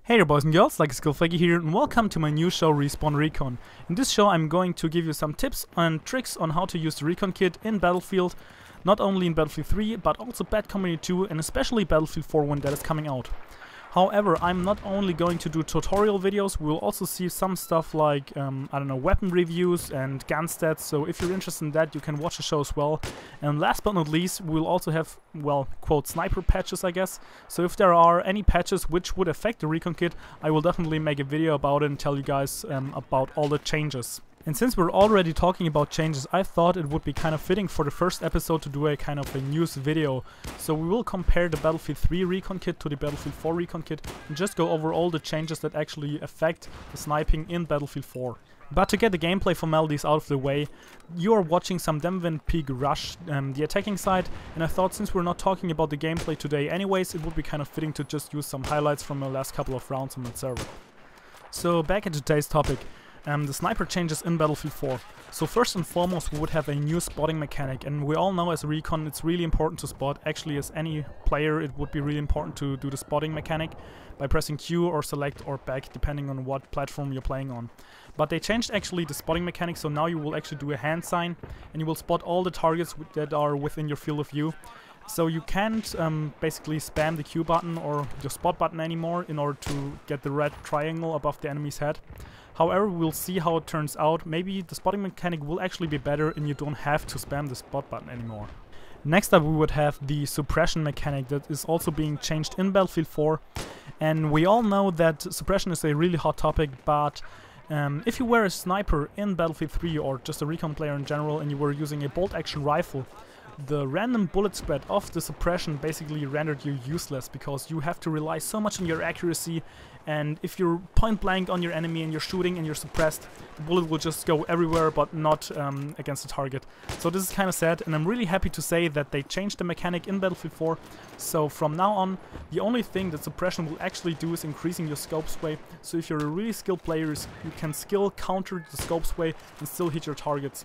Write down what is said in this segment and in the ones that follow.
Hey there boys and girls, like Skillflaggy here, and welcome to my new show Respawn Recon. In this show I'm going to give you some tips and tricks on how to use the Recon kit in Battlefield, not only in Battlefield 3 but also Bad Company 2 and especially Battlefield 4 when that is coming out. However, I'm not only going to do tutorial videos, we'll also see some stuff like, I don't know, weapon reviews and gun stats, so if you're interested in that you can watch the show as well. And last but not least, we'll also have, well, quote, sniper patches, I guess. So if there are any patches which would affect the Recon kit, I will definitely make a video about it and tell you guys about all the changes. And since we're already talking about changes, I thought it would be kind of fitting for the first episode to do a kind of a news video. So we will compare the Battlefield 3 Recon kit to the Battlefield 4 Recon kit and just go over all the changes that actually affect the sniping in Battlefield 4. But to get the gameplay formalities out of the way, you are watching some Demvin Peak Rush, the attacking side, and I thought since we're not talking about the gameplay today anyways, it would be kind of fitting to just use some highlights from the last couple of rounds on that server. So back at today's topic. The sniper changes in Battlefield 4. So first and foremost we would have a new spotting mechanic, and we all know as a Recon it's really important to spot. Actually, as any player it would be really important to do the spotting mechanic by pressing Q or select or back depending on what platform you're playing on. But they changed actually the spotting mechanic, so now you will actually do a hand sign and you will spot all the targets that are within your field of view. So you can't basically spam the Q button or the spot button anymore in order to get the red triangle above the enemy's head. However, we'll see how it turns out. Maybe the spotting mechanic will actually be better and you don't have to spam the spot button anymore. Next up we would have the suppression mechanic that is also being changed in Battlefield 4. And we all know that suppression is a really hot topic, but if you were a sniper in Battlefield 3 or just a Recon player in general and you were using a bolt action rifle, the random bullet spread of the suppression basically rendered you useless because you have to rely so much on your accuracy, and if you're point blank on your enemy and you're shooting and you're suppressed, the bullet will just go everywhere but not against the target. So this is kind of sad, and I'm really happy to say that they changed the mechanic in Battlefield 4. So from now on, the only thing that suppression will actually do is increasing your scope sway. So if you're a really skilled player, you can skill counter the scope sway and still hit your targets.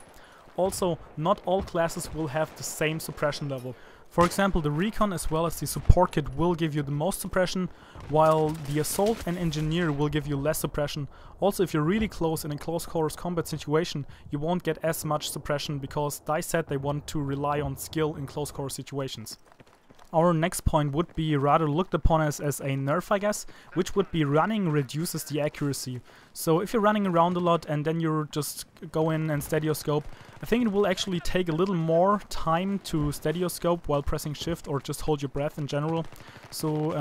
Also, not all classes will have the same suppression level. For example, the Recon as well as the support kit will give you the most suppression, while the Assault and Engineer will give you less suppression. Also, if you're really close in a close quarters combat situation, you won't get as much suppression because DICE said they want to rely on skill in close quarters situations. Our next point would be rather looked upon as a nerf, I guess, which would be running reduces the accuracy. So if you're running around a lot and then you're just go in and steady your scope, I think it will actually take a little more time to steady your scope while pressing shift or just hold your breath in general. So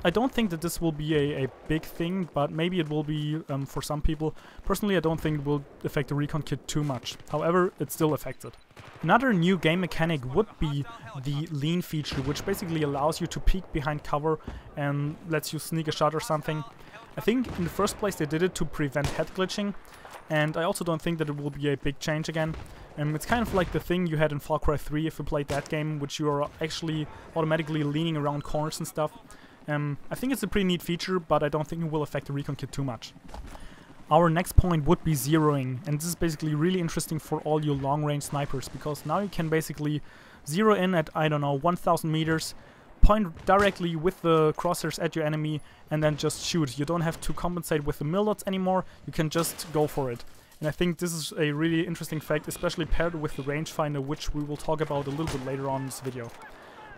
I don't think that this will be a big thing, but maybe it will be for some people. Personally, I don't think it will affect the Recon kit too much. However, it still affects it. Another new game mechanic would be the lean feature, which basically allows you to peek behind cover and lets you sneak a shot or something. I think in the first place they did it to prevent head glitching, and I also don't think that it will be a big change again. It's kind of like the thing you had in Far Cry 3 if you played that game, which you are actually automatically leaning around corners and stuff. I think it's a pretty neat feature, but I don't think it will affect the Recon kit too much. Our next point would be zeroing, and this is basically really interesting for all you long-range snipers, because now you can basically zero in at, I don't know, 1000 meters, point directly with the crosshairs at your enemy, and then just shoot. You don't have to compensate with the mil dots anymore, you can just go for it. And I think this is a really interesting fact, especially paired with the rangefinder, which we will talk about a little bit later on in this video.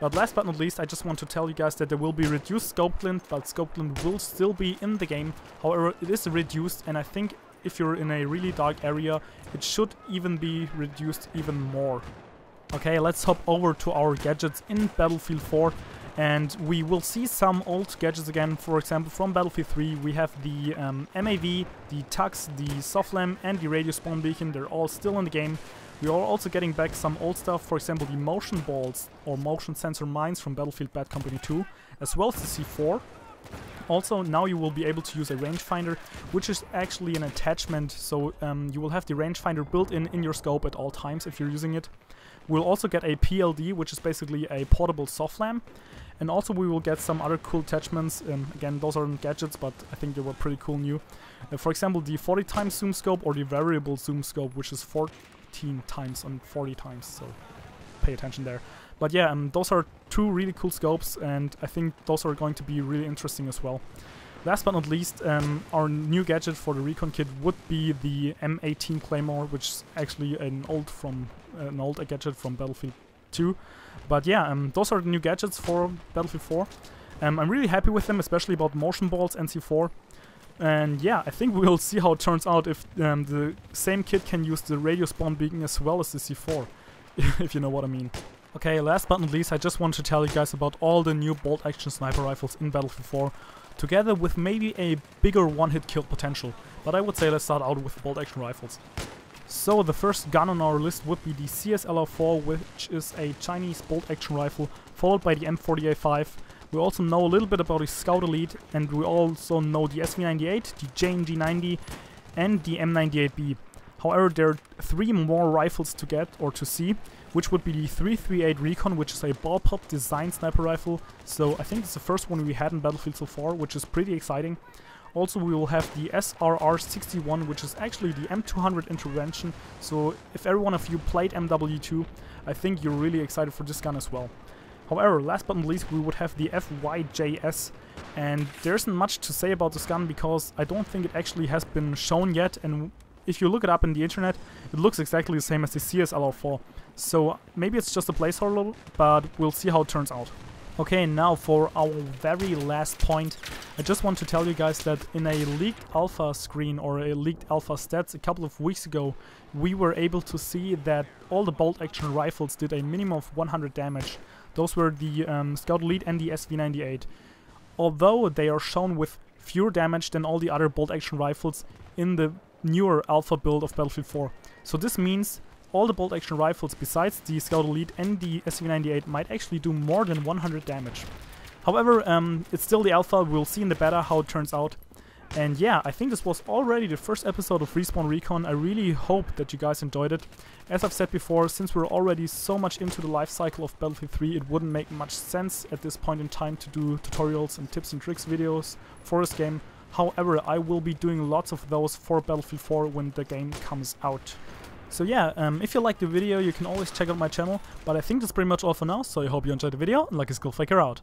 But last but not least, I just want to tell you guys that there will be reduced scope glint, but scope glint will still be in the game. However, it is reduced, and I think if you're in a really dark area, it should even be reduced even more. Okay, let's hop over to our gadgets in Battlefield 4. And we will see some old gadgets again. For example, from Battlefield 3 we have the MAV, the Tux, the Softlam and the radio spawn beacon. They're all still in the game. We are also getting back some old stuff, for example the motion balls or motion sensor mines from Battlefield Bad Company 2, as well as the C4. Also, now you will be able to use a rangefinder, which is actually an attachment, so you will have the rangefinder built in your scope at all times if you're using it. We'll also get a PLD, which is basically a portable softlam, and also we will get some other cool attachments. Again, those aren't gadgets, but I think they were pretty cool new. For example, the 40 times zoom scope or the variable zoom scope, which is 14 times on 40 times, so pay attention there. But yeah, those are two really cool scopes, and I think those are going to be really interesting as well. Last but not least, our new gadget for the Recon kit would be the M18 Claymore, which is actually an old gadget from Battlefield 2. But yeah, those are the new gadgets for Battlefield 4. I'm really happy with them, especially about motion balls and C4. And yeah, I think we'll see how it turns out if the same kit can use the radio spawn beacon as well as the C4, if you know what I mean. Okay, last but not least, I just want to tell you guys about all the new bolt action sniper rifles in Battlefield 4, together with maybe a bigger one-hit kill potential. But I would say let's start out with bolt action rifles. So the first gun on our list would be the CSLR4, which is a Chinese bolt action rifle, followed by the M40A5. We also know a little bit about the Scout Elite, and we also know the SV98, the JNG90, and the M98B. However, there are 3 more rifles to get or to see, which would be the 338 Recon, which is a ball-pop design sniper rifle. So I think it's the first one we had in Battlefield so far, which is pretty exciting. Also, we will have the SRR61, which is actually the M200 intervention. So if every one of you played MW2, I think you're really excited for this gun as well. However, last but not least, we would have the FYJS, and there isn't much to say about this gun because I don't think it actually has been shown yet, and if you look it up in the internet, it looks exactly the same as the CSLR4. So maybe it's just a placeholder, but we'll see how it turns out. Okay, now for our very last point, I just want to tell you guys that in a leaked alpha screen or a leaked alpha stats a couple of weeks ago, we were able to see that all the bolt action rifles did a minimum of 100 damage. Those were the Scout Elite and the SV98. Although they are shown with fewer damage than all the other bolt action rifles in the newer alpha build of Battlefield 4. So this means all the bolt action rifles besides the Scout Elite and the SV98 might actually do more than 100 damage. However, it's still the alpha, we'll see in the beta how it turns out. And yeah, I think this was already the first episode of Respawn Recon. I really hope that you guys enjoyed it. As I've said before, since we're already so much into the life cycle of Battlefield 3, it wouldn't make much sense at this point in time to do tutorials and tips and tricks videos for this game. However, I will be doing lots of those for Battlefield 4 when the game comes out. So yeah, if you liked the video, you can always check out my channel, but I think that's pretty much all for now, so I hope you enjoyed the video, and Lucky Skull Faker out.